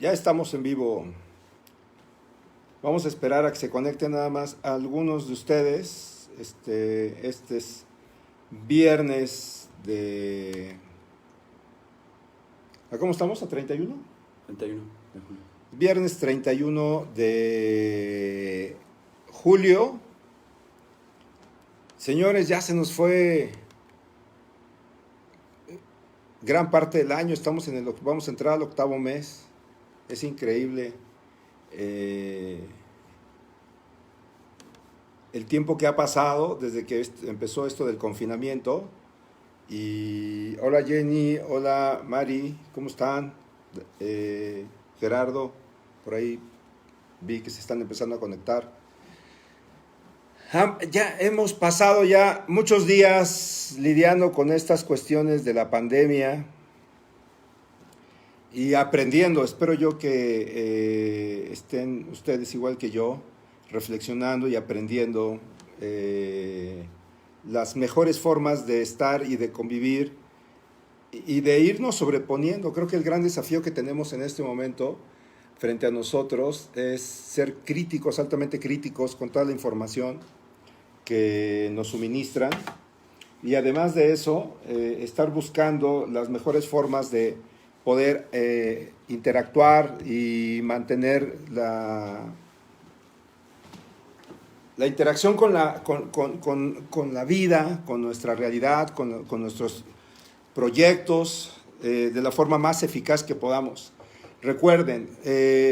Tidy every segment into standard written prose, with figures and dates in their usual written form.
Ya estamos en vivo. Vamos a esperar a que se conecten nada más algunos de ustedes. Este es viernes de... ¿A cómo estamos? ¿A 31? 31 de julio. Viernes 31 de julio. Señores, ya se nos fue gran parte del año. Vamos a entrar al octavo mes. Es increíble el tiempo que ha pasado desde que empezó esto del confinamiento. Y hola Jenny, hola Mari, ¿cómo están? Gerardo, por ahí vi que se están empezando a conectar. Ya hemos pasado ya muchos días lidiando con estas cuestiones de la pandemia y aprendiendo. Espero yo que estén ustedes igual que yo, reflexionando y aprendiendo las mejores formas de estar y de convivir y de irnos sobreponiendo. Creo que el gran desafío que tenemos en este momento frente a nosotros es ser críticos, altamente críticos con toda la información que nos suministran, y además de eso, estar buscando las mejores formas de poder interactuar y mantener la interacción con la vida, con nuestra realidad, con nuestros proyectos, de la forma más eficaz que podamos. Recuerden,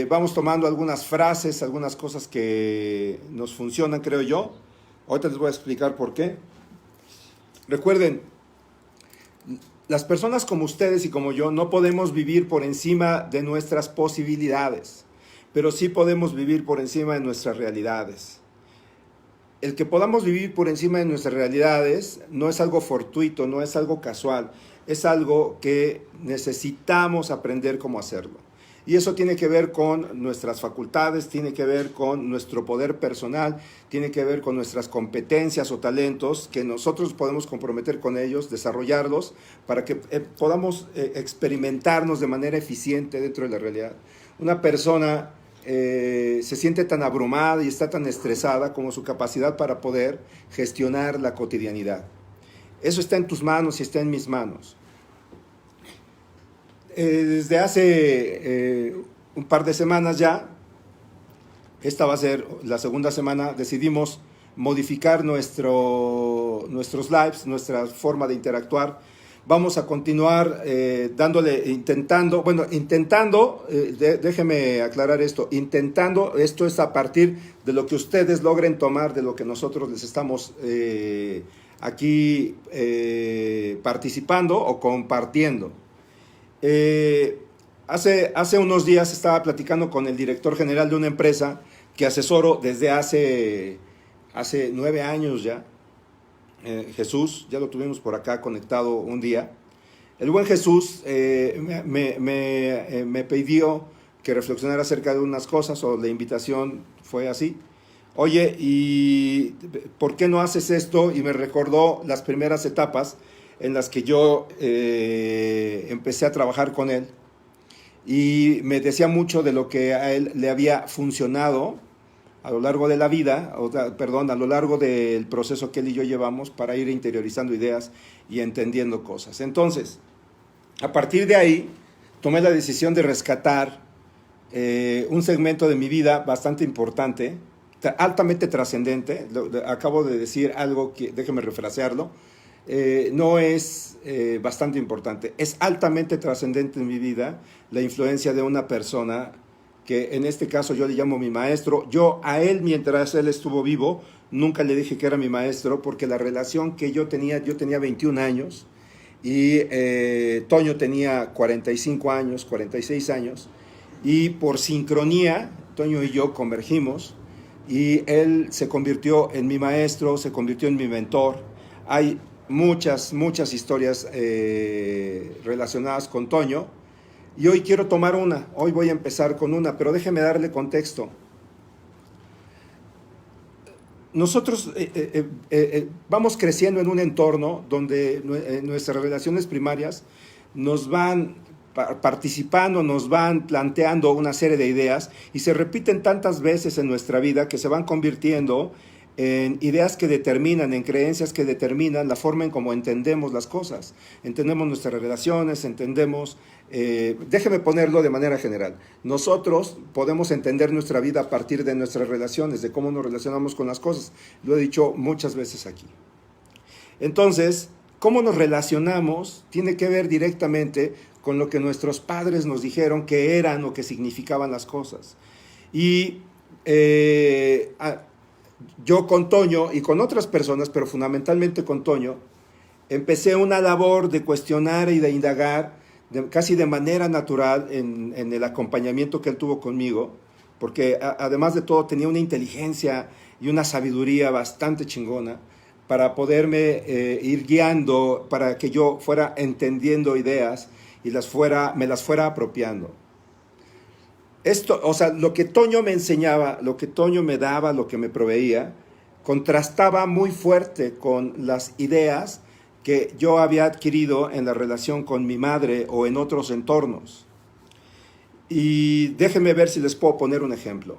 vamos tomando algunas frases, algunas cosas que nos funcionan, creo yo. Ahorita les voy a explicar por qué. Recuerden, las personas como ustedes y como yo no podemos vivir por encima de nuestras posibilidades, pero sí podemos vivir por encima de nuestras realidades. El que podamos vivir por encima de nuestras realidades no es algo fortuito, no es algo casual, es algo que necesitamos aprender cómo hacerlo. Y eso tiene que ver con nuestras facultades, tiene que ver con nuestro poder personal, tiene que ver con nuestras competencias o talentos que nosotros podemos comprometer con ellos, desarrollarlos para que podamos experimentarnos de manera eficiente dentro de la realidad. Una persona se siente tan abrumada y está tan estresada como su capacidad para poder gestionar la cotidianidad. Eso está en tus manos y está en mis manos. Desde hace un par de semanas ya, esta va a ser la segunda semana, decidimos modificar nuestros lives, nuestra forma de interactuar. Vamos a continuar déjeme aclarar esto, esto es a partir de lo que ustedes logren tomar, de lo que nosotros les estamos aquí participando o compartiendo. Hace unos días estaba platicando con el director general de una empresa que asesoro desde hace 9 años ya. Jesús, ya lo tuvimos por acá conectado un día. El buen Jesús me pidió que reflexionara acerca de unas cosas, o la invitación fue así. Oye, ¿y por qué no haces esto? Y me recordó las primeras etapas en las que yo empecé a trabajar con él, y me decía mucho de lo que a él le había funcionado a lo largo de la vida, a lo largo del proceso que él y yo llevamos para ir interiorizando ideas y entendiendo cosas. Entonces, a partir de ahí, tomé la decisión de rescatar un segmento de mi vida bastante importante, altamente trascendente. Acabo de decir algo que, déjeme refrasearlo, no es bastante importante, es altamente trascendente en mi vida la influencia de una persona que en este caso yo le llamo mi maestro. Yo a él, mientras él estuvo vivo, nunca le dije que era mi maestro, porque la relación que yo tenía 21 años y Toño tenía 45 años, 46 años, y por sincronía Toño y yo convergimos y él se convirtió en mi maestro, se convirtió en mi mentor. Hay muchas historias relacionadas con Toño, y hoy quiero tomar hoy voy a empezar con una, pero déjeme darle contexto. Nosotros vamos creciendo en un entorno donde nuestras relaciones primarias nos van participando, nos van planteando una serie de ideas y se repiten tantas veces en nuestra vida que se van convirtiendo en ideas que determinan, en creencias que determinan la forma en cómo entendemos las cosas. Entendemos nuestras relaciones, déjeme ponerlo de manera general. Nosotros podemos entender nuestra vida a partir de nuestras relaciones, de cómo nos relacionamos con las cosas. Lo he dicho muchas veces aquí. Entonces, cómo nos relacionamos tiene que ver directamente con lo que nuestros padres nos dijeron que eran o que significaban las cosas. Y yo con Toño y con otras personas, pero fundamentalmente con Toño, empecé una labor de cuestionar y de indagar casi de manera natural en el acompañamiento que él tuvo conmigo, porque además de todo tenía una inteligencia y una sabiduría bastante chingona para poderme ir guiando, para que yo fuera entendiendo ideas y me las fuera apropiando. Esto, o sea, lo que Toño me enseñaba, lo que Toño me daba, lo que me proveía, contrastaba muy fuerte con las ideas que yo había adquirido en la relación con mi madre o en otros entornos. Y déjenme ver si les puedo poner un ejemplo.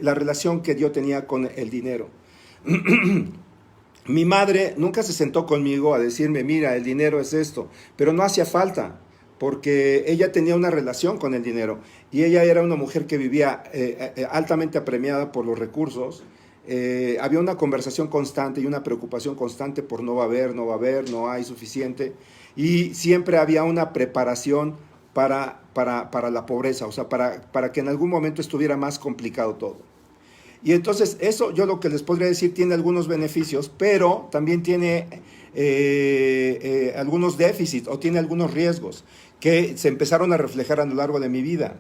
La relación que yo tenía con el dinero. Mi madre nunca se sentó conmigo a decirme, mira, el dinero es esto, pero no hacía falta, porque ella tenía una relación con el dinero y ella era una mujer que vivía altamente apremiada por los recursos. Había una conversación constante y una preocupación constante por no va a haber, no hay suficiente, y siempre había una preparación para la pobreza, o sea, para que en algún momento estuviera más complicado todo. Y entonces eso, yo lo que les podría decir, tiene algunos beneficios, pero también tiene algunos déficits o tiene algunos riesgos que se empezaron a reflejar a lo largo de mi vida.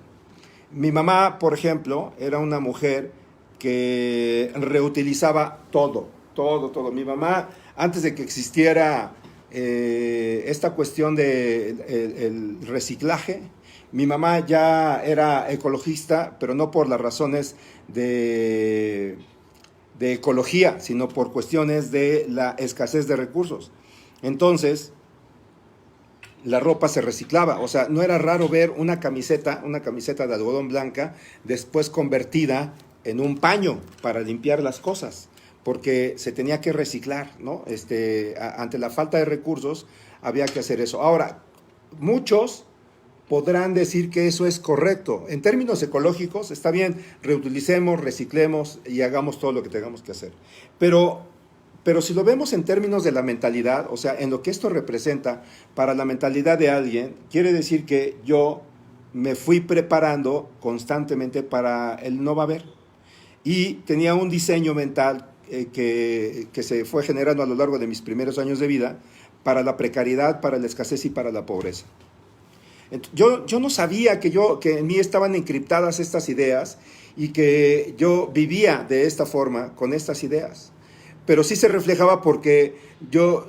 Mi mamá, por ejemplo, era una mujer que reutilizaba todo. Mi mamá, antes de que existiera esta cuestión del reciclaje, mi mamá ya era ecologista, pero no por las razones de ecología, sino por cuestiones de la escasez de recursos. Entonces, la ropa se reciclaba, o sea, no era raro ver una camiseta de algodón blanca, después convertida en un paño para limpiar las cosas, porque se tenía que reciclar, ¿no? Ante la falta de recursos había que hacer eso. Ahora, muchos podrán decir que eso es correcto. En términos ecológicos, está bien, reutilicemos, reciclemos y hagamos todo lo que tengamos que hacer. Pero si lo vemos en términos de la mentalidad, o sea, en lo que esto representa para la mentalidad de alguien, quiere decir que yo me fui preparando constantemente para el no va a haber. Y tenía un diseño mental que se fue generando a lo largo de mis primeros años de vida para la precariedad, para la escasez y para la pobreza. Yo no sabía que en mí estaban encriptadas estas ideas y que yo vivía de esta forma, con estas ideas. Pero sí se reflejaba porque yo,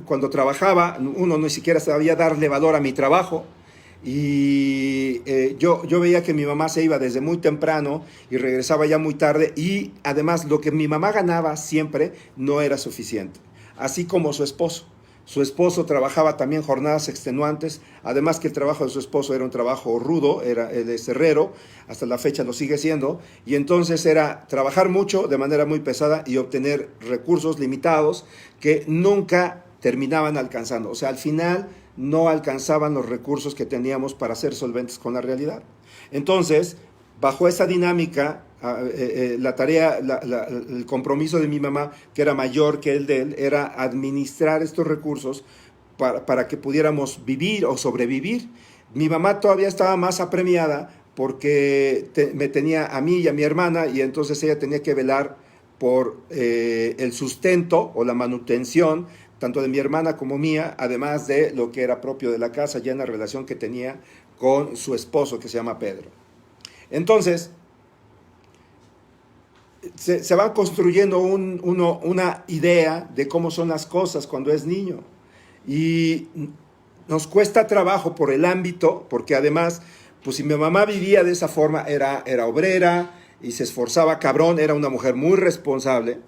cuando trabajaba, uno ni siquiera sabía darle valor a mi trabajo. Y yo veía que mi mamá se iba desde muy temprano y regresaba ya muy tarde. Y además lo que mi mamá ganaba siempre no era suficiente. Así como su esposo. Su esposo trabajaba también jornadas extenuantes, además que el trabajo de su esposo era un trabajo rudo, él es herrero, hasta la fecha lo sigue siendo, y entonces era trabajar mucho de manera muy pesada y obtener recursos limitados que nunca terminaban alcanzando. O sea, al final no alcanzaban los recursos que teníamos para ser solventes con la realidad. Entonces, bajo esa dinámica, la tarea, el compromiso de mi mamá, que era mayor que el de él, era administrar estos recursos para que pudiéramos vivir o sobrevivir. Mi mamá todavía estaba más apremiada porque me tenía a mí y a mi hermana, y entonces ella tenía que velar por el sustento o la manutención tanto de mi hermana como mía, además de lo que era propio de la casa, ya en la relación que tenía con su esposo, que se llama Pedro. Entonces, se va construyendo una idea de cómo son las cosas cuando es niño. Y nos cuesta trabajo por el ámbito, porque además, pues si mi mamá vivía de esa forma, era obrera y se esforzaba cabrón, era una mujer muy responsable,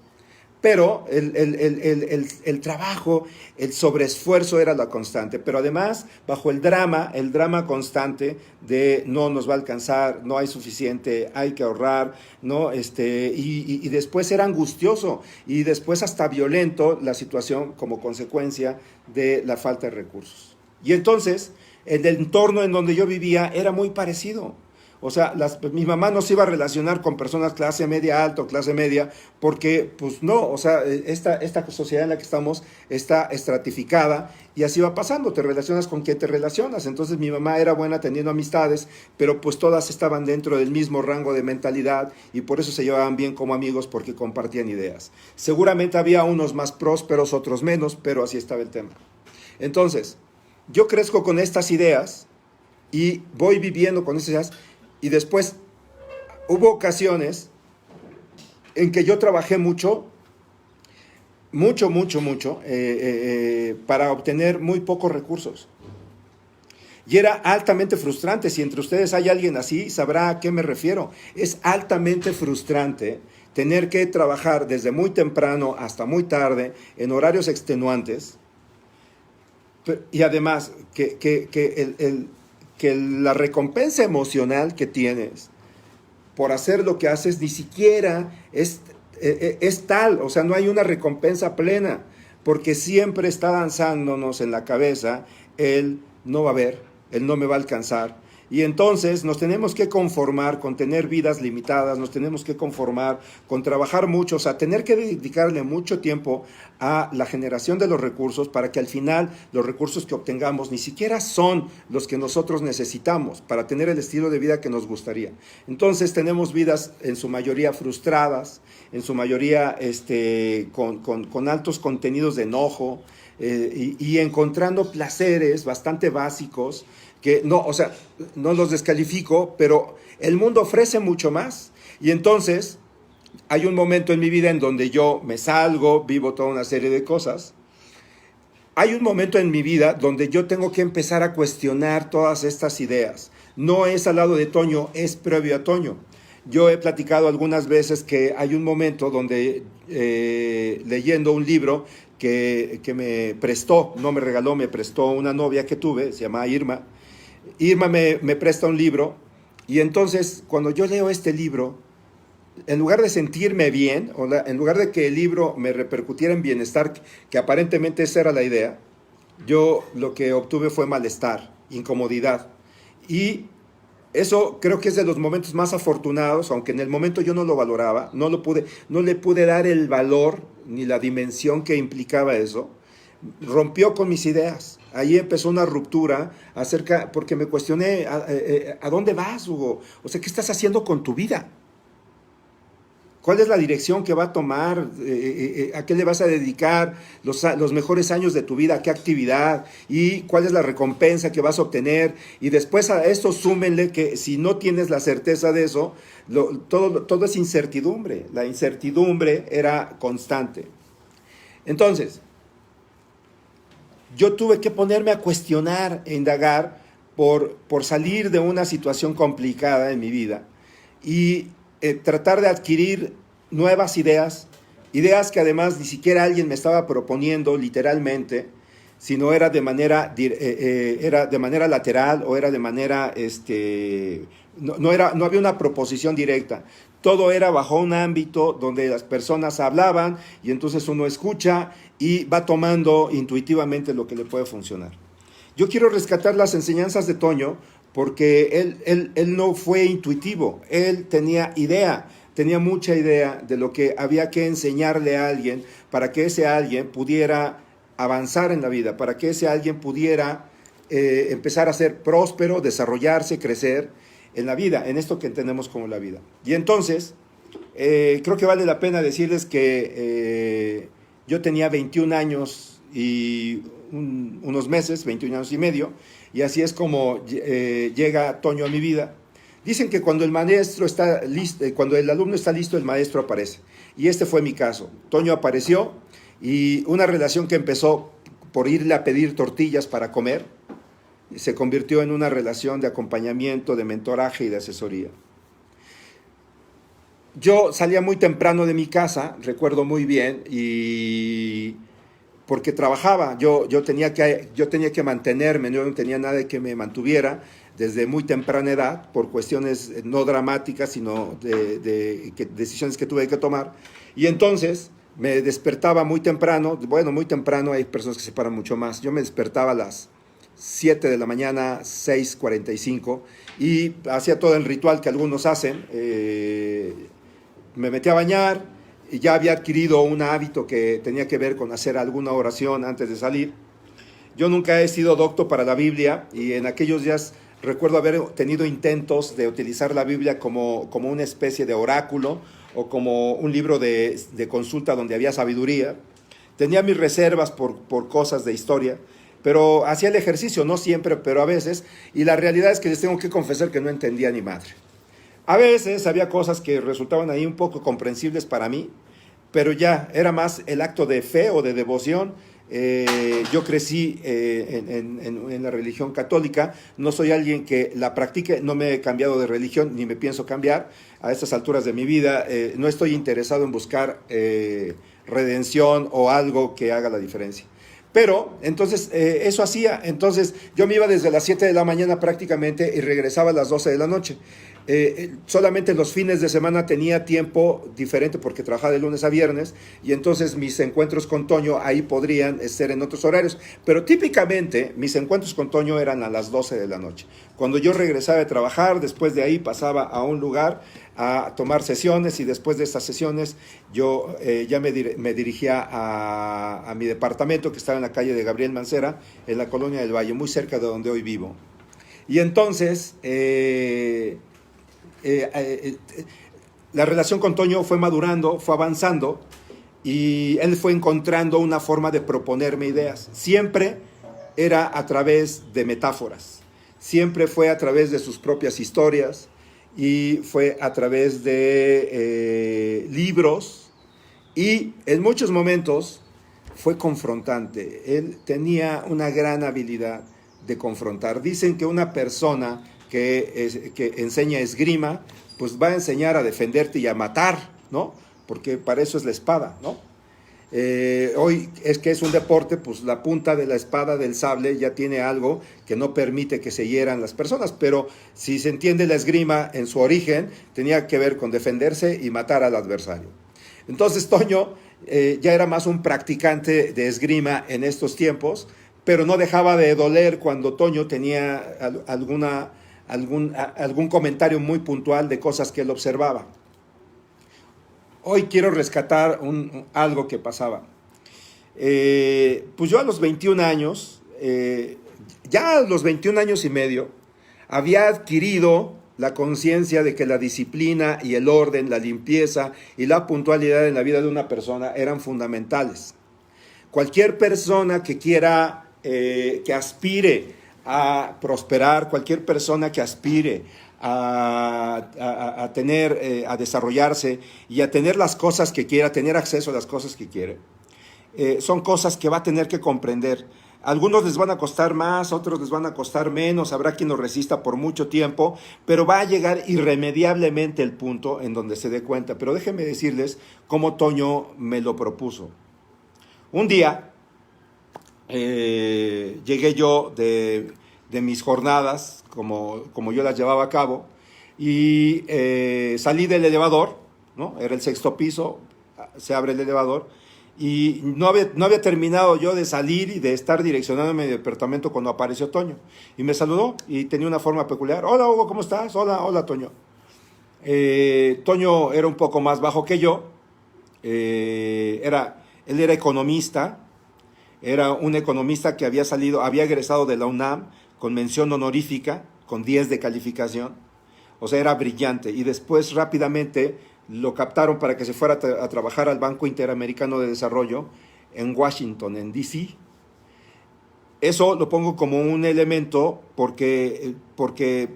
Pero el trabajo, el sobreesfuerzo era la constante. Pero además, bajo el drama constante de no nos va a alcanzar, no hay suficiente, hay que ahorrar, ¿no? Y después era angustioso y después hasta violento la situación como consecuencia de la falta de recursos. Y entonces, el entorno en donde yo vivía era muy parecido. O sea, mi mamá no se iba a relacionar con personas clase media alta o clase media, porque, pues no, o sea, esta sociedad en la que estamos está estratificada y así va pasando, te relacionas con quien te relacionas. Entonces mi mamá era buena teniendo amistades, pero pues todas estaban dentro del mismo rango de mentalidad y por eso se llevaban bien como amigos, porque compartían ideas. Seguramente había unos más prósperos, otros menos, pero así estaba el tema. Entonces, yo crezco con estas ideas y voy viviendo con esas ideas. Y después hubo ocasiones en que yo trabajé mucho para obtener muy pocos recursos. Y era altamente frustrante. Si entre ustedes hay alguien así, sabrá a qué me refiero. Es altamente frustrante tener que trabajar desde muy temprano hasta muy tarde en horarios extenuantes. Y además, que la recompensa emocional que tienes por hacer lo que haces ni siquiera es tal, o sea, no hay una recompensa plena, porque siempre está danzándonos en la cabeza el no va a haber, el no me va a alcanzar. Y entonces nos tenemos que conformar con tener vidas limitadas, nos tenemos que conformar con trabajar mucho, o sea, tener que dedicarle mucho tiempo a la generación de los recursos para que al final los recursos que obtengamos ni siquiera son los que nosotros necesitamos para tener el estilo de vida que nos gustaría. Entonces tenemos vidas en su mayoría frustradas, en su mayoría con altos contenidos de enojo y encontrando placeres bastante básicos que no, o sea, no los descalifico, pero el mundo ofrece mucho más. Y entonces hay un momento en mi vida en donde yo me salgo, vivo toda una serie de cosas. Hay un momento en mi vida donde yo tengo que empezar a cuestionar todas estas ideas. No es al lado de Toño, es previo a Toño. Yo he platicado algunas veces que hay un momento donde leyendo un libro que me prestó, no me regaló, me prestó una novia que tuve, se llama Irma. Irma me presta un libro y entonces cuando yo leo este libro, en lugar de sentirme bien, en lugar de que el libro me repercutiera en bienestar, que aparentemente esa era la idea, yo lo que obtuve fue malestar, incomodidad. Y eso creo que es de los momentos más afortunados, aunque en el momento yo no lo valoraba, no le pude dar el valor ni la dimensión que implicaba eso. Rompió con mis ideas. Ahí empezó una ruptura porque me cuestioné, ¿a dónde vas, Hugo? O sea, ¿qué estás haciendo con tu vida? ¿Cuál es la dirección que va a tomar? ¿A qué le vas a dedicar los mejores años de tu vida? ¿A qué actividad? ¿Y cuál es la recompensa que vas a obtener? Y después a esto súmenle que si no tienes la certeza de eso, todo es incertidumbre. La incertidumbre era constante. Entonces, yo tuve que ponerme a cuestionar e indagar por salir de una situación complicada en mi vida y tratar de adquirir nuevas ideas que además ni siquiera alguien me estaba proponiendo literalmente, sino era de manera lateral o era de manera, no había una proposición directa. Todo era bajo un ámbito donde las personas hablaban y entonces uno escucha y va tomando intuitivamente lo que le puede funcionar. Yo quiero rescatar las enseñanzas de Toño porque él no fue intuitivo, él tenía mucha idea de lo que había que enseñarle a alguien para que ese alguien pudiera avanzar en la vida, para que ese alguien pudiera empezar a ser próspero, desarrollarse, crecer en la vida, en esto que entendemos como la vida. Y entonces, creo que vale la pena decirles que yo tenía 21 años y unos meses, 21 años y medio, y así es como llega Toño a mi vida. Dicen que cuando el maestro está listo, cuando el alumno está listo, el maestro aparece. Y este fue mi caso. Toño apareció y una relación que empezó por irle a pedir tortillas para comer, se convirtió en una relación de acompañamiento, de mentoraje y de asesoría. yo salía muy temprano de mi casa, recuerdo muy bien, y porque trabajaba, yo tenía que mantenerme, yo no tenía nadie que me mantuviera desde muy temprana edad, por cuestiones no dramáticas, sino decisiones que tuve que tomar. Y entonces me despertaba muy temprano, bueno, muy temprano, hay personas que se paran mucho más. Yo me despertaba a las 7 de la mañana, 6:45, y hacía todo el ritual que algunos hacen. Me metí a bañar, y ya había adquirido un hábito que tenía que ver con hacer alguna oración antes de salir. Yo nunca he sido docto para la Biblia, y en aquellos días recuerdo haber tenido intentos de utilizar la Biblia como una especie de oráculo o como un libro de consulta donde había sabiduría. Tenía mis reservas por cosas de historia, pero hacía el ejercicio, no siempre, pero a veces, y la realidad es que les tengo que confesar que no entendía ni madre. A veces había cosas que resultaban ahí un poco comprensibles para mí, pero ya era más el acto de fe o de devoción. Yo crecí en la religión católica, no soy alguien que la practique, no me he cambiado de religión ni me pienso cambiar a estas alturas de mi vida. No estoy interesado en buscar redención o algo que haga la diferencia. Pero, entonces, eso hacía. Entonces, yo me iba desde las 7 de la mañana prácticamente y regresaba a las 12 de la noche. Solamente los fines de semana tenía tiempo diferente porque trabajaba de lunes a viernes, y entonces mis encuentros con Toño ahí podrían ser en otros horarios. Pero típicamente mis encuentros con Toño eran a las 12 de la noche. Cuando yo regresaba de trabajar, después de ahí pasaba a un lugar a tomar sesiones, y después de estas sesiones yo ya me dirigía a mi departamento, que estaba en la calle de Gabriel Mancera, en la Colonia del Valle, muy cerca de donde hoy vivo. Y entonces la relación con Toño fue madurando, fue avanzando, y él fue encontrando una forma de proponerme ideas. Siempre era a través de metáforas, siempre fue a través de sus propias historias, y fue a través de libros, y en muchos momentos fue confrontante. Él tenía una gran habilidad de confrontar. Dicen que una persona que enseña esgrima, pues va a enseñar a defenderte y a matar, ¿no? Porque para eso es la espada, ¿no? Hoy es que es un deporte, pues la punta de la espada, del sable, ya tiene algo que no permite que se hieran las personas, pero si se entiende la esgrima en su origen, tenía que ver con defenderse y matar al adversario. Entonces Toño ya era más un practicante de esgrima en estos tiempos, pero no dejaba de doler cuando Toño tenía algún comentario muy puntual de cosas que él observaba. Hoy quiero rescatar algo que pasaba. Pues yo a los 21 años, ya a los 21 años y medio, había adquirido la conciencia de que la disciplina y el orden, la limpieza y la puntualidad en la vida de una persona eran fundamentales. Cualquier persona que quiera, que aspire a prosperar, cualquier persona que aspire a tener, a desarrollarse y a tener las cosas que quiera, tener acceso a las cosas que quiere, son cosas que va a tener que comprender. Algunos les van a costar más, otros les van a costar menos, habrá quien lo resista por mucho tiempo, pero va a llegar irremediablemente el punto en donde se dé cuenta. Pero déjenme decirles cómo Toño me lo propuso. Un día llegué yo de mis jornadas, como yo las llevaba a cabo, y salí del elevador, ¿no? Era el 6º piso, se abre el elevador, y no había terminado yo de salir y de estar direccionando mi departamento cuando apareció Toño, y me saludó, y tenía una forma peculiar. Hola Hugo, ¿cómo estás? Hola Toño. Toño era un poco más bajo que yo, él era economista, era un economista que había egresado de la UNAM con mención honorífica, con 10 de calificación, o sea, era brillante, y después rápidamente lo captaron para que se fuera a trabajar al Banco Interamericano de Desarrollo en Washington, en D.C. Eso lo pongo como un elemento porque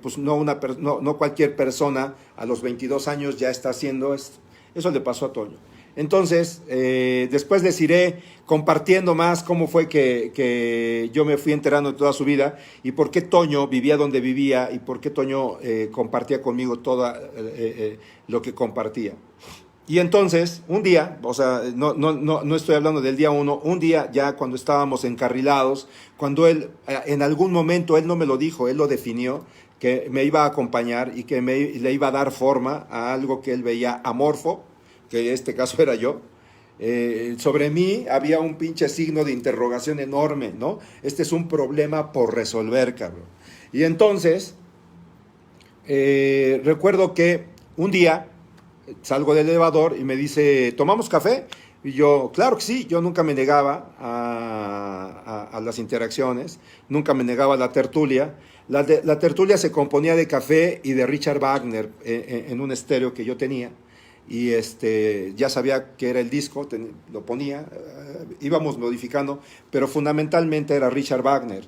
pues no cualquier persona a los 22 años ya está haciendo esto. Eso le pasó a Toño. Entonces, después les iré compartiendo más cómo fue que yo me fui enterando de toda su vida y por qué Toño vivía donde vivía y por qué Toño compartía conmigo todo lo que compartía. Y entonces, un día, o sea, no estoy hablando del día uno, un día ya cuando estábamos encarrilados, cuando él, en algún momento, él no me lo dijo, él lo definió, que me iba a acompañar y que le iba a dar forma a algo que él veía amorfo, que en este caso era yo. Sobre mí había un pinche signo de interrogación enorme, ¿no? Este es un problema por resolver, cabrón. Y entonces, recuerdo que un día salgo del elevador y me dice, ¿tomamos café? Y yo, claro que sí, yo nunca me negaba a las interacciones, nunca me negaba a la tertulia. La tertulia se componía de café y de Richard Wagner en un estéreo que yo tenía. Y ya sabía que era el disco, lo ponía, íbamos modificando, pero fundamentalmente era Richard Wagner.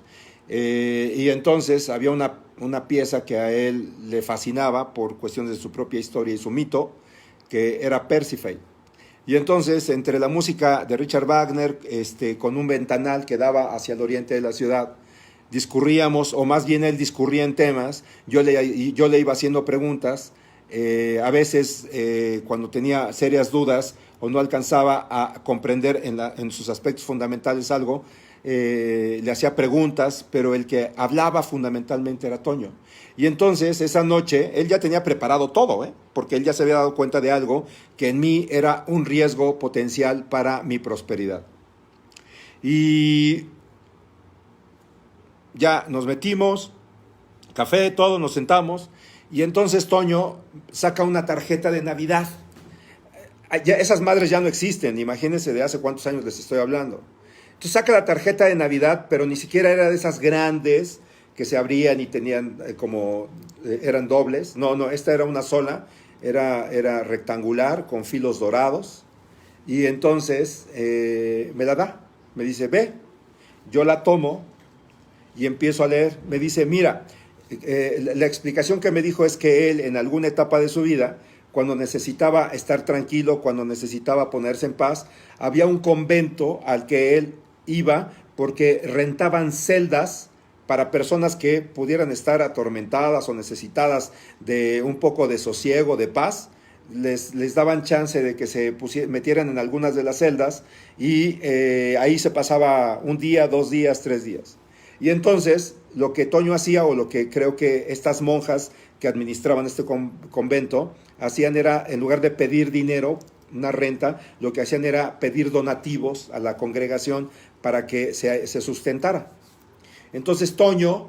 Y entonces había una pieza que a él le fascinaba por cuestiones de su propia historia y su mito, que era Persífae. Y entonces, entre la música de Richard Wagner, con un ventanal que daba hacia el oriente de la ciudad, discurríamos, o más bien él discurría en temas, yo le iba haciendo preguntas, a veces cuando tenía serias dudas o no alcanzaba a comprender en sus aspectos fundamentales algo, le hacía preguntas, pero el que hablaba fundamentalmente era Toño. Y entonces esa noche él ya tenía preparado todo, porque él ya se había dado cuenta de algo que en mí era un riesgo potencial para mi prosperidad. Y ya nos metimos, café, todo, nos sentamos, y entonces Toño saca una tarjeta de Navidad. Ya, esas madres ya no existen, imagínense de hace cuántos años les estoy hablando. Entonces saca la tarjeta de Navidad, pero ni siquiera era de esas grandes que se abrían y tenían eran dobles. No, esta era una sola, era rectangular con filos dorados. Y entonces me la da, me dice, ve, yo la tomo y empiezo a leer. Me dice, mira, la explicación que me dijo es que él en alguna etapa de su vida, cuando necesitaba estar tranquilo, cuando necesitaba ponerse en paz, había un convento al que él iba porque rentaban celdas para personas que pudieran estar atormentadas o necesitadas de un poco de sosiego, de paz. Les daban chance de que se metieran en algunas de las celdas y ahí se pasaba un día, 2 días, 3 días. Y entonces lo que Toño hacía, o lo que creo que estas monjas que administraban este convento hacían era, en lugar de pedir dinero, una renta, lo que hacían era pedir donativos a la congregación para que se sustentara. Entonces Toño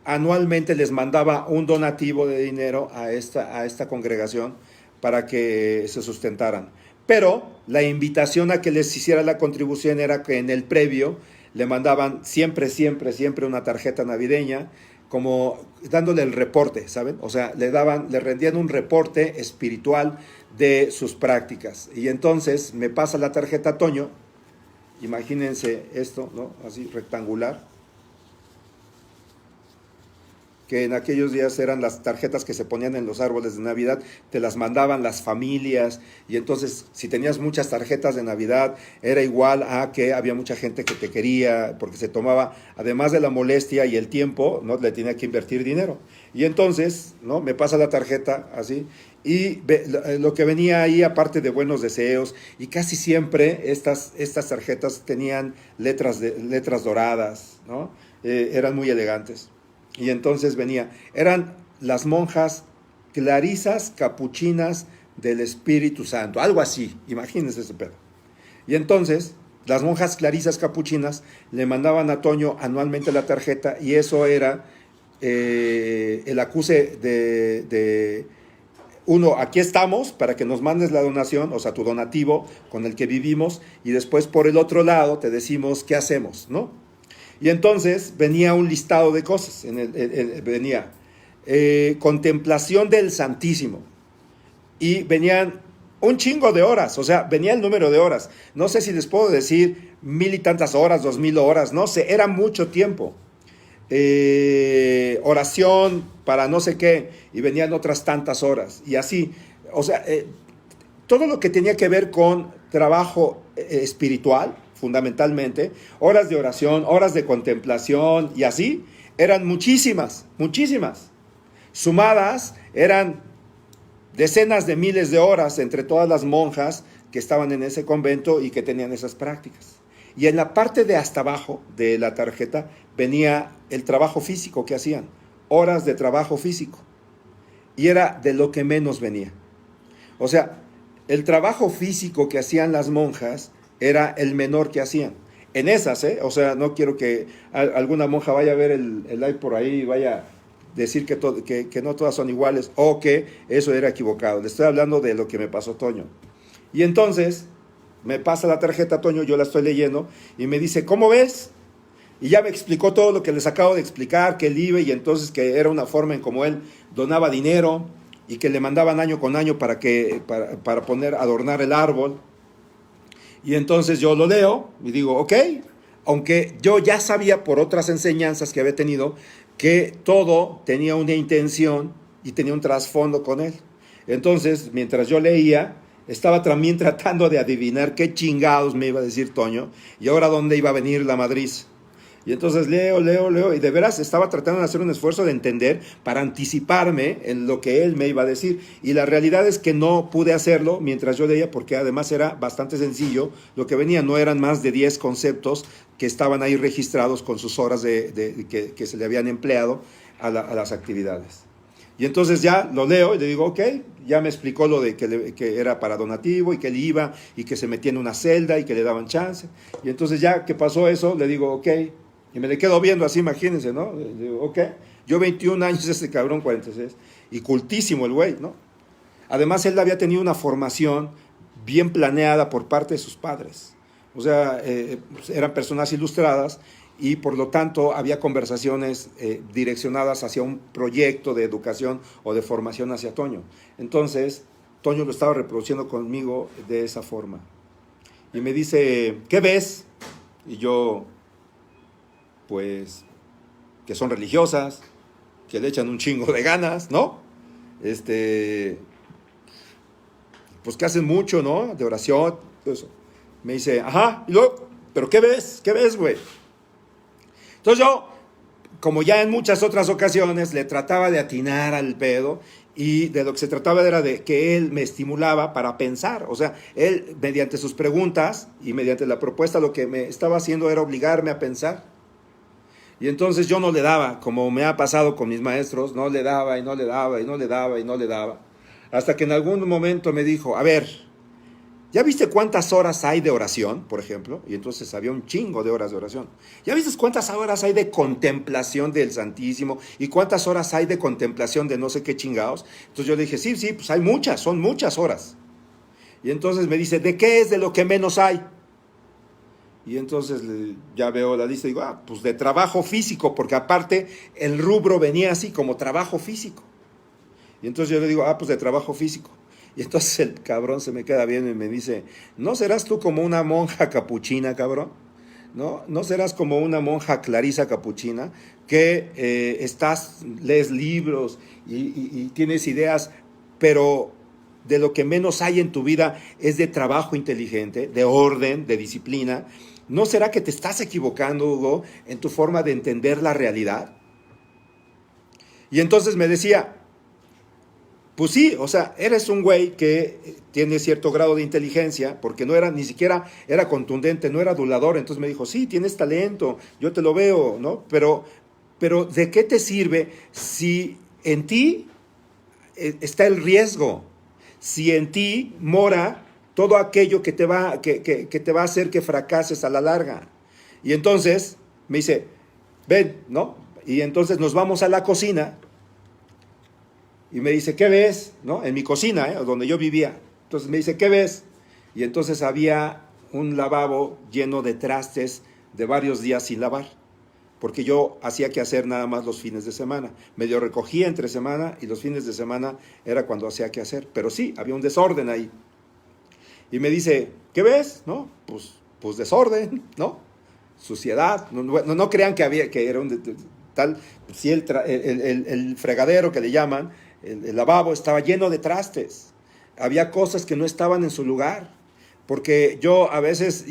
anualmente les mandaba un donativo de dinero a esta congregación para que se sustentaran. Pero la invitación a que les hiciera la contribución era que en el previo le mandaban siempre una tarjeta navideña, como dándole el reporte, ¿saben? O sea, le rendían un reporte espiritual de sus prácticas. Y entonces me pasa la tarjeta Toño, imagínense esto, ¿no? Así, rectangular, que en aquellos días eran las tarjetas que se ponían en los árboles de Navidad, te las mandaban las familias, y entonces si tenías muchas tarjetas de Navidad, era igual a que había mucha gente que te quería, porque se tomaba, además de la molestia y el tiempo, ¿no? Le tenía que invertir dinero. Y entonces, ¿no? Me pasa la tarjeta así, y lo que venía ahí, aparte de buenos deseos, y casi siempre estas tarjetas tenían letras doradas, ¿no? Eran muy elegantes. Y entonces eran las monjas clarisas capuchinas del Espíritu Santo, algo así, imagínense ese pedo. Y entonces las monjas clarisas capuchinas le mandaban a Toño anualmente la tarjeta, y eso era el acuse de uno, aquí estamos para que nos mandes la donación, o sea, tu donativo con el que vivimos, y después por el otro lado te decimos qué hacemos, ¿no? Y entonces venía un listado de cosas, venía contemplación del Santísimo, y venían un chingo de horas, o sea, venía el número de horas, no sé si les puedo decir 1000 y tantas horas, 2000 horas, no sé, era mucho tiempo, oración para no sé qué, y venían otras tantas horas, y así, o sea, todo lo que tenía que ver con trabajo espiritual, fundamentalmente, horas de oración, horas de contemplación, y así, eran muchísimas, sumadas, eran decenas de miles de horas entre todas las monjas que estaban en ese convento y que tenían esas prácticas. Y en la parte de hasta abajo de la tarjeta venía el trabajo físico que hacían, horas de trabajo físico. Y era de lo que menos venía. O sea, el trabajo físico que hacían las monjas era el menor que hacían. En esas, o sea, no quiero que alguna monja vaya a ver el live por ahí y vaya a decir que no todas son iguales o que eso era equivocado. Le estoy hablando de lo que me pasó Toño. Y entonces me pasa la tarjeta Toño, yo la estoy leyendo y me dice, ¿cómo ves? Y ya me explicó todo lo que les acabo de explicar, que él iba y entonces que era una forma en cómo él donaba dinero y que le mandaban año con año para adornar el árbol. Y entonces yo lo leo y digo, ok, aunque yo ya sabía por otras enseñanzas que había tenido que todo tenía una intención y tenía un trasfondo con él. Entonces, mientras yo leía, estaba también tratando de adivinar qué chingados me iba a decir Toño y ahora dónde iba a venir la madriz. Y entonces leo, y de veras estaba tratando de hacer un esfuerzo de entender para anticiparme en lo que él me iba a decir. Y la realidad es que no pude hacerlo mientras yo leía, porque además era bastante sencillo. Lo que venía no eran más de 10 conceptos que estaban ahí registrados con sus horas que se le habían empleado a las actividades. Y entonces ya lo leo y le digo, ok, ya me explicó lo de que era para donativo y que él iba y que se metía en una celda y que le daban chance. Y entonces ya que pasó eso, le digo, ok. Y me le quedo viendo así, imagínense, ¿no? Le digo, ok, yo 21 años, este cabrón 46, y cultísimo el güey, ¿no? Además, él había tenido una formación bien planeada por parte de sus padres. O sea, eran personas ilustradas y por lo tanto había conversaciones direccionadas hacia un proyecto de educación o de formación hacia Toño. Entonces, Toño lo estaba reproduciendo conmigo de esa forma. Y me dice, ¿qué ves? Y yo, pues, que son religiosas, que le echan un chingo de ganas, ¿no? Pues que hacen mucho, ¿no? De oración, todo eso. Me dice, ajá, y luego, ¿pero qué ves? ¿Qué ves, güey? Entonces yo, como ya en muchas otras ocasiones, le trataba de atinar al pedo, y de lo que se trataba era de que él me estimulaba para pensar. O sea, él, mediante sus preguntas y mediante la propuesta, lo que me estaba haciendo era obligarme a pensar. Y entonces yo no le daba, como me ha pasado con mis maestros, no le daba y no le daba y no le daba y no le daba. Hasta que en algún momento me dijo, a ver, ¿ya viste cuántas horas hay de oración, por ejemplo? Y entonces había un chingo de horas de oración. ¿Ya viste cuántas horas hay de contemplación del Santísimo? ¿Y cuántas horas hay de contemplación de no sé qué chingados? Entonces yo le dije, sí, pues hay muchas, son muchas horas. Y entonces me dice, ¿de qué es de lo que menos hay? Y entonces ya veo la lista y digo, pues de trabajo físico, porque aparte el rubro venía así como trabajo físico. Y entonces yo le digo, pues de trabajo físico. Y entonces el cabrón se me queda viendo y me dice, ¿no serás tú como una monja capuchina, cabrón? ¿No serás como una monja Clarisa capuchina que lees libros y tienes ideas, pero de lo que menos hay en tu vida es de trabajo inteligente, de orden, de disciplina? ¿No será que te estás equivocando, Hugo, en tu forma de entender la realidad? Y entonces me decía, pues sí, o sea, eres un güey que tiene cierto grado de inteligencia, porque no era, ni siquiera era contundente, no era adulador. Entonces me dijo, sí, tienes talento, yo te lo veo, ¿no? Pero ¿de qué te sirve si en ti está el riesgo? Si en ti mora todo aquello que te va a hacer que fracases a la larga. Y entonces me dice, ven, ¿no? Y entonces nos vamos a la cocina y me dice, ¿qué ves? ¿No? En mi cocina, donde yo vivía. Entonces me dice, ¿qué ves? Y entonces había un lavabo lleno de trastes de varios días sin lavar, porque yo hacía que hacer nada más los fines de semana. Medio recogía entre semana y los fines de semana era cuando hacía que hacer. Pero sí, había un desorden ahí. Y me dice, ¿qué ves? ¿No? Pues desorden, ¿no? Suciedad. No crean que era un tal. Sí, el fregadero que le llaman, el lavabo estaba lleno de trastes. Había cosas que no estaban en su lugar. Porque yo a veces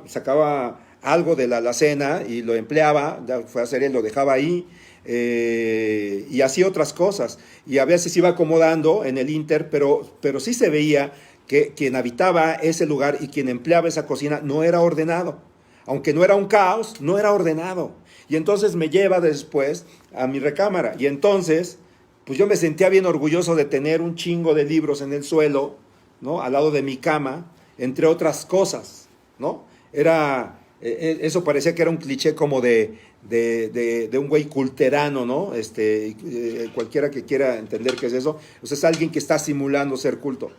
sacaba algo de la alacena y lo empleaba, ya fue a hacer él, lo dejaba ahí, y hacía otras cosas. Y a veces iba acomodando en el Inter, pero sí se veía que quien habitaba ese lugar y quien empleaba esa cocina no era ordenado. Aunque no era un caos, no era ordenado. Y entonces me lleva después a mi recámara. Y entonces, pues yo me sentía bien orgulloso de tener un chingo de libros en el suelo, ¿no? Al lado de mi cama, entre otras cosas, ¿no? Eso parecía que era un cliché como de un güey culterano, ¿no? Cualquiera que quiera entender qué es eso, pues es alguien que está simulando ser culto.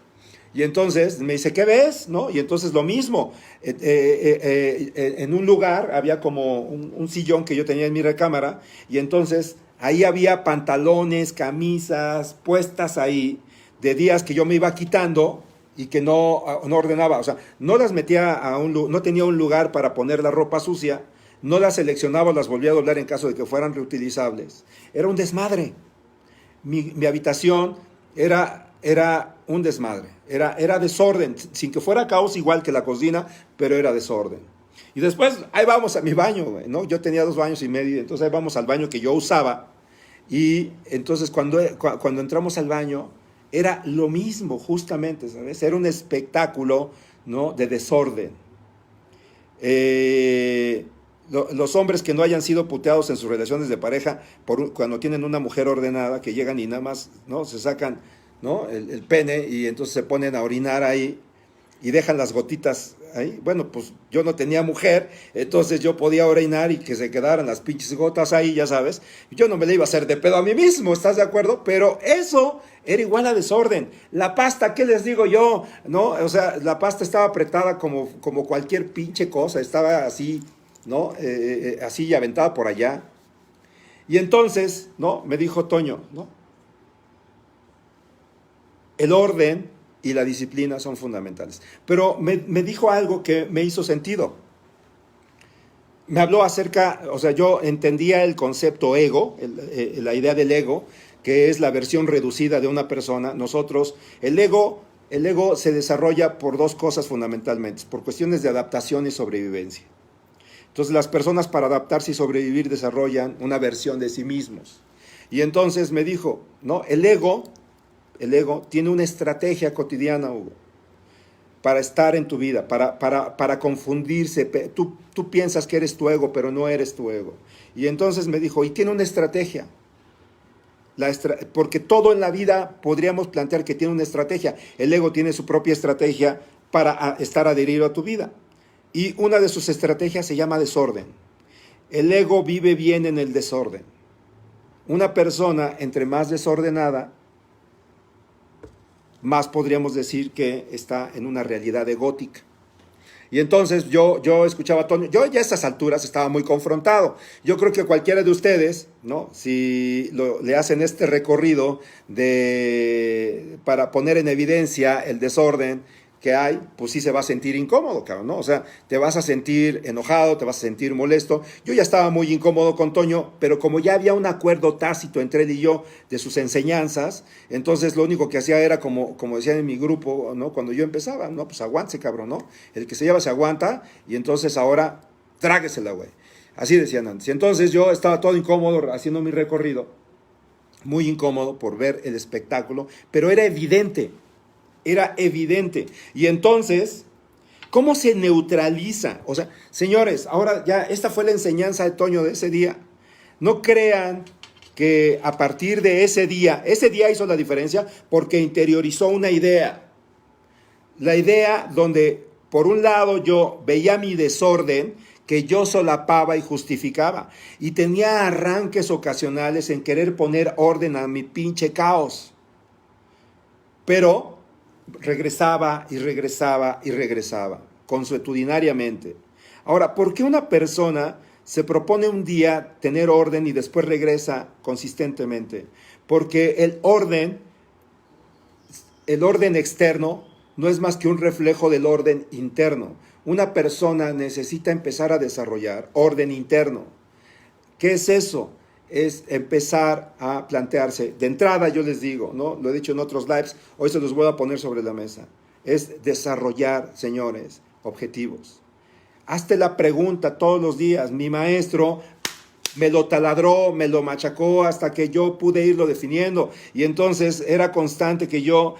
Y entonces me dice, ¿qué ves? ¿No? Y entonces lo mismo, en un lugar había como un sillón que yo tenía en mi recámara, y entonces ahí había pantalones, camisas puestas ahí, de días que yo me iba quitando y que no ordenaba, o sea, no las metía no tenía un lugar para poner la ropa sucia, no las seleccionaba, las volvía a doblar en caso de que fueran reutilizables. Era un desmadre. Mi habitación era un desmadre, era desorden, sin que fuera caos igual que la cocina, pero era desorden. Y después, ahí vamos a mi baño, ¿no? Yo tenía 2 baños y medio, entonces ahí vamos al baño que yo usaba, y entonces cuando entramos al baño, era lo mismo, justamente, ¿sabes? Era un espectáculo, ¿no? De desorden. Los hombres que no hayan sido puteados en sus relaciones de pareja, cuando tienen una mujer ordenada, que llegan y nada más, ¿no? Se sacan, ¿no? el pene, y entonces se ponen a orinar ahí y dejan las gotitas ahí. Bueno, pues yo no tenía mujer, entonces yo podía orinar y que se quedaran las pinches gotas ahí, ya sabes. Yo no me la iba a hacer de pedo a mí mismo, ¿estás de acuerdo? Pero eso era igual a desorden. La pasta, ¿qué les digo yo? ¿No? O sea, la pasta estaba apretada como cualquier pinche cosa, estaba así, ¿no? Así y aventada por allá. Y entonces, ¿no? Me dijo Toño, ¿no? El orden y la disciplina son fundamentales. Pero me dijo algo que me hizo sentido. Me habló acerca, o sea, yo entendía el concepto ego, la idea del ego, que es la versión reducida de una persona. Nosotros, el ego se desarrolla por 2 cosas fundamentalmente, por cuestiones de adaptación y sobrevivencia. Entonces las personas, para adaptarse y sobrevivir, desarrollan una versión de sí mismos. Y entonces me dijo, ¿no? El ego tiene una estrategia cotidiana, Hugo, para estar en tu vida, para confundirse. Tú piensas que eres tu ego, pero no eres tu ego. Y entonces me dijo, y tiene una estrategia. Porque todo en la vida podríamos plantear que tiene una estrategia. El ego tiene su propia estrategia para estar adherido a tu vida. Y una de sus estrategias se llama desorden. El ego vive bien en el desorden. Una persona, entre más desordenada, más podríamos decir que está en una realidad egótica. Y entonces yo escuchaba a Toño, yo ya a estas alturas estaba muy confrontado. Yo creo que cualquiera de ustedes, ¿no? Si le hacen este recorrido para poner en evidencia el desorden que hay, pues sí se va a sentir incómodo, cabrón, ¿no? O sea, te vas a sentir enojado, te vas a sentir molesto. Yo ya estaba muy incómodo con Toño, pero como ya había un acuerdo tácito entre él y yo de sus enseñanzas, entonces lo único que hacía era, como decían en mi grupo, ¿no? Cuando yo empezaba, no, pues aguántese, cabrón, ¿no? El que se lleva se aguanta, y entonces ahora tráguesela, güey. Así decían antes. Y entonces yo estaba todo incómodo haciendo mi recorrido, muy incómodo por ver el espectáculo, pero era evidente. Y entonces, ¿cómo se neutraliza? O sea, señores, ahora ya, esta fue la enseñanza de Toño de ese día. No crean que a partir de ese día hizo la diferencia porque interiorizó una idea. La idea donde, por un lado, yo veía mi desorden, que yo solapaba y justificaba, y tenía arranques ocasionales en querer poner orden a mi pinche caos. Pero regresaba consuetudinariamente. Ahora, ¿por qué una persona se propone un día tener orden y después regresa consistentemente? Porque el orden externo no es más que un reflejo del orden interno. Una persona necesita empezar a desarrollar orden interno. ¿Qué es eso? Es empezar a plantearse. De entrada, yo les digo, ¿no? Lo he dicho en otros lives, hoy se los voy a poner sobre la mesa. Es desarrollar, señores, objetivos. hazte la pregunta todos los días. Mi maestro me lo taladró, me lo machacó hasta que yo pude irlo definiendo. Y entonces era constante que yo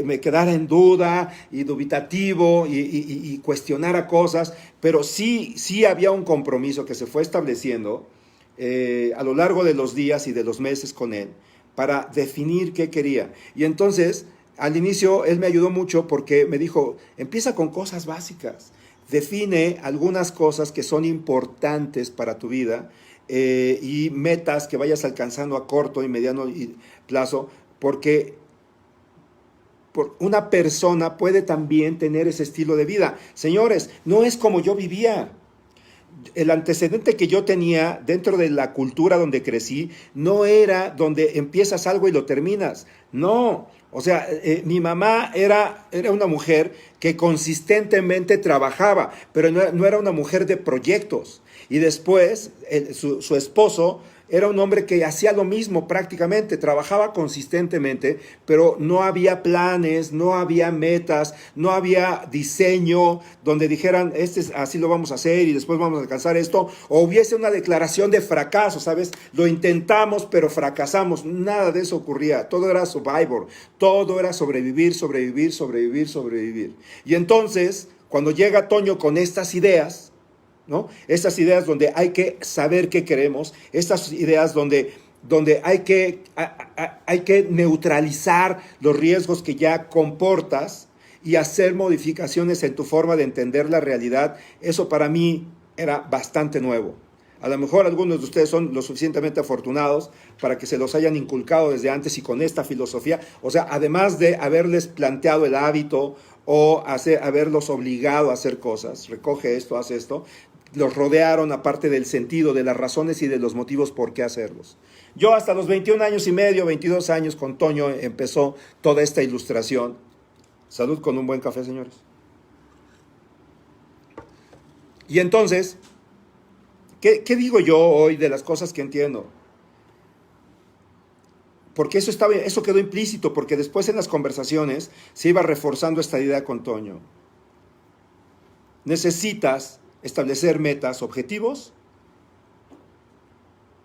me quedara en duda y dubitativo y cuestionara cosas, pero sí había un compromiso que se fue estableciendo a lo largo de los días y de los meses con él para definir qué quería. Y entonces, al inicio, él me ayudó mucho porque me dijo, empieza con cosas básicas, define algunas cosas que son importantes para tu vida y metas que vayas alcanzando a corto y mediano plazo, porque una persona puede también tener ese estilo de vida. Señores, no es como yo vivía. El antecedente que yo tenía dentro de la cultura donde crecí no era donde empiezas algo y lo terminas. No, o sea, mi mamá era una mujer que consistentemente trabajaba, pero no era una mujer de proyectos. Y después su esposo era un hombre que hacía lo mismo prácticamente, trabajaba consistentemente, pero no había planes, no había metas, no había diseño donde dijeran, así lo vamos a hacer y después vamos a alcanzar esto, o hubiese una declaración de fracaso, ¿sabes? Lo intentamos, pero fracasamos. Nada de eso ocurría. Todo era survivor, todo era sobrevivir, sobrevivir, sobrevivir, sobrevivir. Y entonces, cuando llega Toño con estas ideas, ¿no? Estas ideas donde hay que saber qué queremos, estas ideas donde hay que neutralizar los riesgos que ya comportas y hacer modificaciones en tu forma de entender la realidad, eso para mí era bastante nuevo. A lo mejor algunos de ustedes son lo suficientemente afortunados para que se los hayan inculcado desde antes y con esta filosofía, o sea, además de haberles planteado el hábito o haberlos obligado a hacer cosas, recoge esto, haz esto, los rodearon aparte del sentido, de las razones y de los motivos por qué hacerlos. Yo hasta los 21 años y medio, 22 años con Toño empezó toda esta ilustración. Salud con un buen café, señores. Y entonces, ¿qué digo yo hoy de las cosas que entiendo? Porque eso quedó implícito, porque después en las conversaciones se iba reforzando esta idea con Toño. Necesitas establecer metas, objetivos,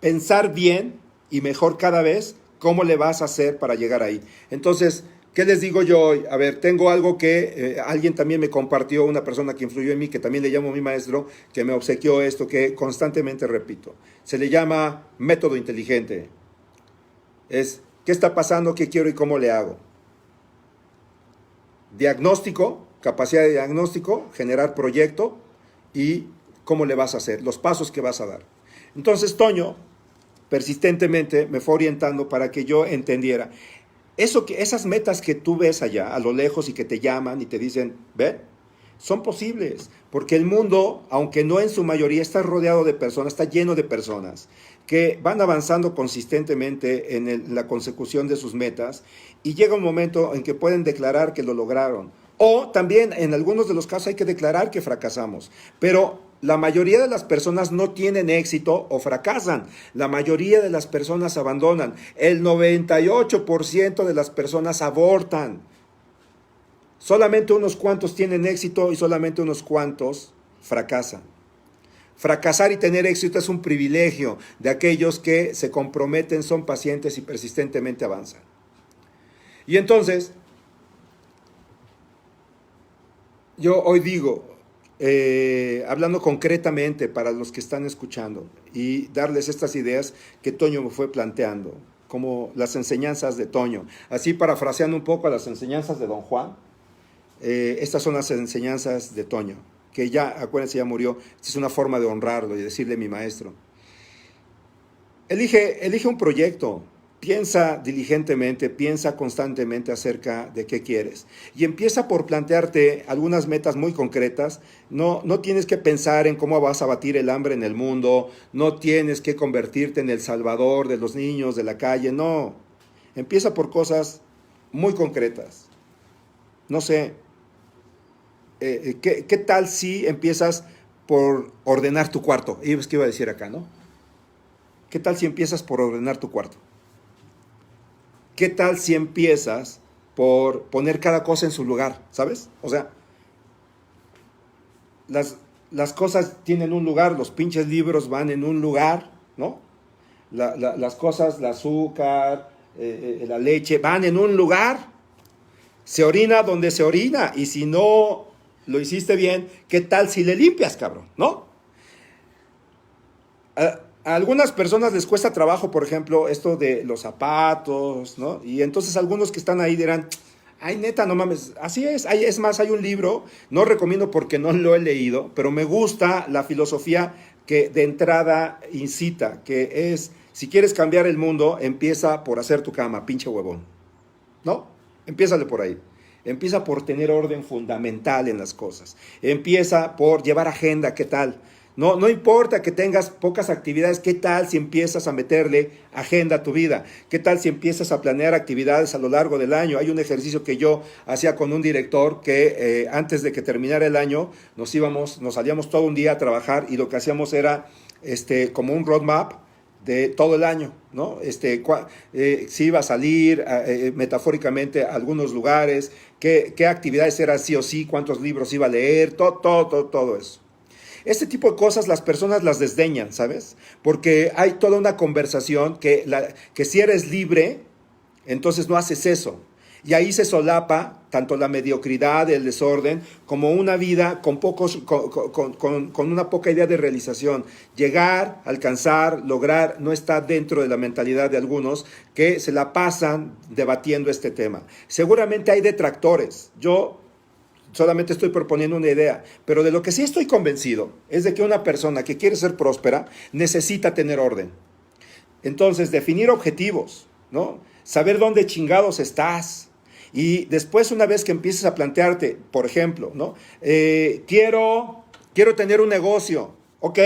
pensar bien y mejor cada vez cómo le vas a hacer para llegar ahí. Entonces, ¿qué les digo yo hoy? A ver, tengo algo que alguien también me compartió, una persona que influyó en mí, que también le llamo mi maestro, que me obsequió esto, que constantemente repito. Se le llama método inteligente. Es, ¿qué está pasando? ¿Qué quiero y cómo le hago? Diagnóstico, capacidad de diagnóstico, generar proyecto y cómo le vas a hacer, los pasos que vas a dar. Entonces Toño persistentemente me fue orientando para que yo entendiera esas metas que tú ves allá a lo lejos y que te llaman y te dicen, ven, son posibles, porque el mundo, aunque no en su mayoría, está rodeado de personas, está lleno de personas que van avanzando consistentemente en la consecución de sus metas y llega un momento en que pueden declarar que lo lograron. O también en algunos de los casos hay que declarar que fracasamos. Pero la mayoría de las personas no tienen éxito o fracasan. La mayoría de las personas abandonan. El 98% de las personas abortan. Solamente unos cuantos tienen éxito y solamente unos cuantos fracasan. Fracasar y tener éxito es un privilegio de aquellos que se comprometen, son pacientes y persistentemente avanzan. Y entonces, yo hoy digo, hablando concretamente para los que están escuchando y darles estas ideas que Toño me fue planteando, como las enseñanzas de Toño. Así parafraseando un poco a las enseñanzas de Don Juan, estas son las enseñanzas de Toño, que ya, acuérdense, ya murió. Esta es una forma de honrarlo y decirle mi maestro. Elige un proyecto. Piensa diligentemente, piensa constantemente acerca de qué quieres. Y empieza por plantearte algunas metas muy concretas. No tienes que pensar en cómo vas a abatir el hambre en el mundo. No tienes que convertirte en el salvador de los niños de la calle. No. Empieza por cosas muy concretas. No sé. ¿Qué tal si empiezas por ordenar tu cuarto? Y es que iba a decir acá, ¿no? ¿Qué tal si empiezas por ordenar tu cuarto? ¿Qué tal si empiezas por poner cada cosa en su lugar? ¿Sabes? O sea, las cosas tienen un lugar, los pinches libros van en un lugar, ¿no? Las cosas, el azúcar, la leche, van en un lugar. Se orina donde se orina. Y si no lo hiciste bien, ¿qué tal si le limpias, cabrón? ¿No? A algunas personas les cuesta trabajo, por ejemplo, esto de los zapatos, ¿no? Y entonces algunos que están ahí dirán, ay, neta, no mames, así es. Es más, hay un libro, no recomiendo porque no lo he leído, pero me gusta la filosofía que de entrada incita, que es, si quieres cambiar el mundo, empieza por hacer tu cama, pinche huevón, ¿no? Empiézale por ahí. Empieza por tener orden fundamental en las cosas. Empieza por llevar agenda, ¿qué tal? No importa que tengas pocas actividades, ¿qué tal si empiezas a meterle agenda a tu vida? ¿Qué tal si empiezas a planear actividades a lo largo del año? Hay un ejercicio que yo hacía con un director que antes de que terminara el año nos salíamos todo un día a trabajar y lo que hacíamos era como un roadmap de todo el año, ¿no? Si iba a salir metafóricamente a algunos lugares, qué actividades era sí o sí, cuántos libros iba a leer, todo eso. Este tipo de cosas las personas las desdeñan, ¿sabes? Porque hay toda una conversación que si eres libre, entonces no haces eso. Y ahí se solapa tanto la mediocridad, el desorden, como una vida con una poca idea de realización. Llegar, alcanzar, lograr, no está dentro de la mentalidad de algunos que se la pasan debatiendo este tema. Seguramente hay detractores. Yo solamente estoy proponiendo una idea, pero de lo que sí estoy convencido es de que una persona que quiere ser próspera necesita tener orden. Entonces, definir objetivos, ¿no? Saber dónde chingados estás. Y después, una vez que empieces a plantearte, por ejemplo, ¿no? Quiero tener un negocio. Ok,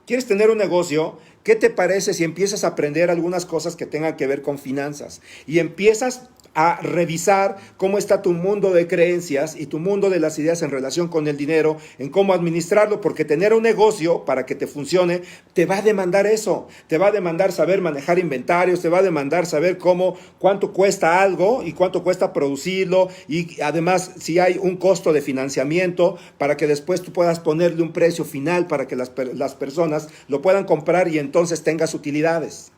¿quieres tener un negocio? ¿Qué te parece si empiezas a aprender algunas cosas que tengan que ver con finanzas? Y empiezas a revisar cómo está tu mundo de creencias y tu mundo de las ideas en relación con el dinero, en cómo administrarlo, porque tener un negocio para que te funcione te va a demandar eso, te va a demandar saber manejar inventarios, te va a demandar saber cuánto cuesta algo y cuánto cuesta producirlo, y además si hay un costo de financiamiento para que después tú puedas ponerle un precio final para que las personas lo puedan comprar y entonces tengas utilidades.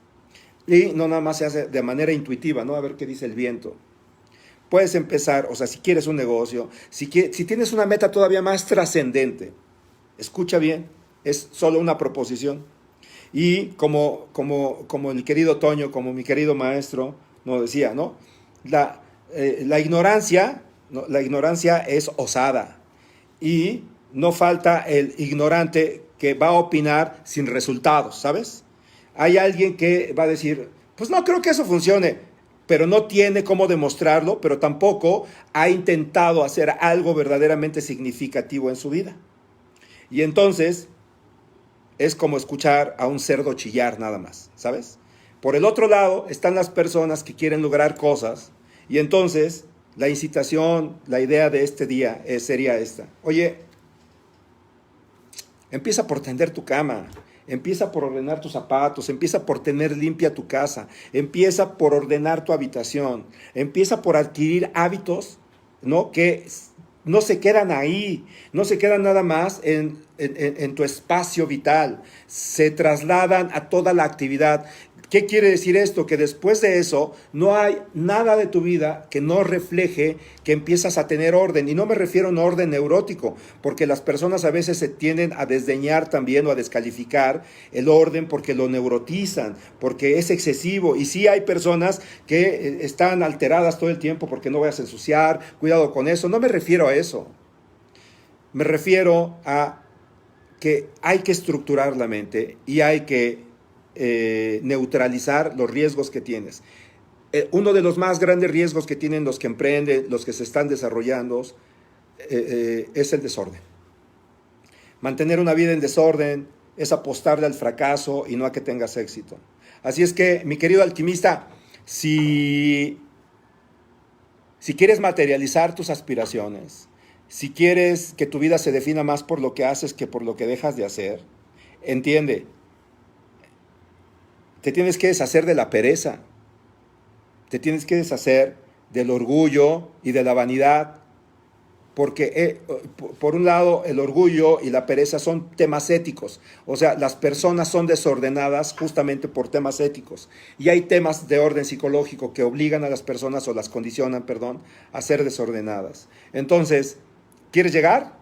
Y no nada más se hace de manera intuitiva, ¿no? A ver qué dice el viento. Puedes empezar, o sea, si quieres un negocio, si tienes una meta todavía más trascendente, escucha bien, es solo una proposición. Y como el querido Toño, como mi querido maestro nos decía, ¿no? La ignorancia, ¿no? La ignorancia es osada. Y no falta el ignorante que va a opinar sin resultados, ¿sabes? Hay alguien que va a decir, pues no creo que eso funcione, pero no tiene cómo demostrarlo, pero tampoco ha intentado hacer algo verdaderamente significativo en su vida. Y entonces es como escuchar a un cerdo chillar nada más, ¿sabes? Por el otro lado están las personas que quieren lograr cosas y entonces la incitación, la idea de este día sería esta. Oye, empieza por tender tu cama. Empieza por ordenar tus zapatos, empieza por tener limpia tu casa, empieza por ordenar tu habitación, empieza por adquirir hábitos, ¿no? Que no se quedan ahí, no se quedan nada más en tu espacio vital, se trasladan a toda la actividad. ¿Qué quiere decir esto? Que después de eso no hay nada de tu vida que no refleje que empiezas a tener orden. Y no me refiero a un orden neurótico, porque las personas a veces se tienden a desdeñar también o a descalificar el orden porque lo neurotizan, porque es excesivo. Y sí hay personas que están alteradas todo el tiempo porque no vayas a ensuciar, cuidado con eso. No me refiero a eso. Me refiero a que hay que estructurar la mente y hay que neutralizar los riesgos que tienes. Uno de los más grandes riesgos que tienen los que emprenden, los que se están desarrollando, es el desorden. Mantener una vida en desorden es apostarle al fracaso y no a que tengas éxito. Así es que, mi querido alquimista, si quieres materializar tus aspiraciones, si quieres que tu vida se defina más por lo que haces que por lo que dejas de hacer, entiende, te tienes que deshacer de la pereza, te tienes que deshacer del orgullo y de la vanidad. porque por un lado el orgullo y la pereza son temas éticos, o sea, las personas son desordenadas justamente por temas éticos, y hay temas de orden psicológico que obligan a las personas o las condicionan, perdón, a ser desordenadas. Entonces, ¿quieres llegar?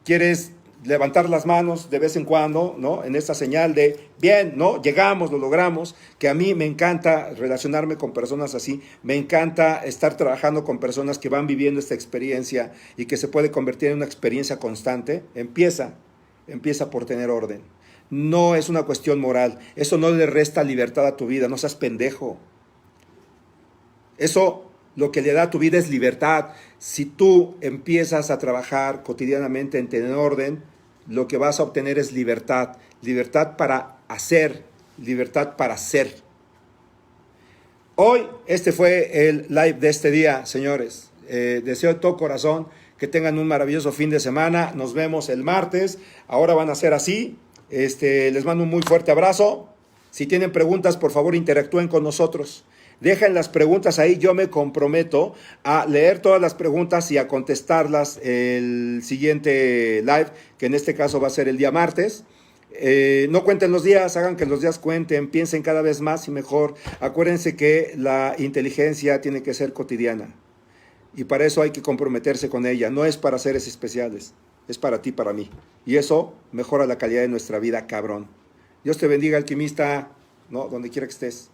¿Quieres levantar las manos de vez en cuando, ¿no? En esta señal de, bien, ¿no? Llegamos, lo logramos, que a mí me encanta relacionarme con personas así, me encanta estar trabajando con personas que van viviendo esta experiencia y que se puede convertir en una experiencia constante. Empieza por tener orden. No es una cuestión moral, eso no le resta libertad a tu vida, no seas pendejo. Eso lo que le da a tu vida es libertad. Si tú empiezas a trabajar cotidianamente en tener orden, lo que vas a obtener es libertad. Libertad para hacer, libertad para ser. Hoy, este fue el live de este día, señores. Deseo de todo corazón que tengan un maravilloso fin de semana. Nos vemos el martes. Ahora van a ser así. Les mando un muy fuerte abrazo. Si tienen preguntas, por favor, interactúen con nosotros. Dejen las preguntas ahí, yo me comprometo a leer todas las preguntas y a contestarlas el siguiente live, que en este caso va a ser el día martes. No cuenten los días, hagan que los días cuenten, piensen cada vez más y mejor. Acuérdense que la inteligencia tiene que ser cotidiana y para eso hay que comprometerse con ella. No es para seres especiales, es para ti, para mí. Y eso mejora la calidad de nuestra vida, cabrón. Dios te bendiga, alquimista, ¿no? Donde quiera que estés.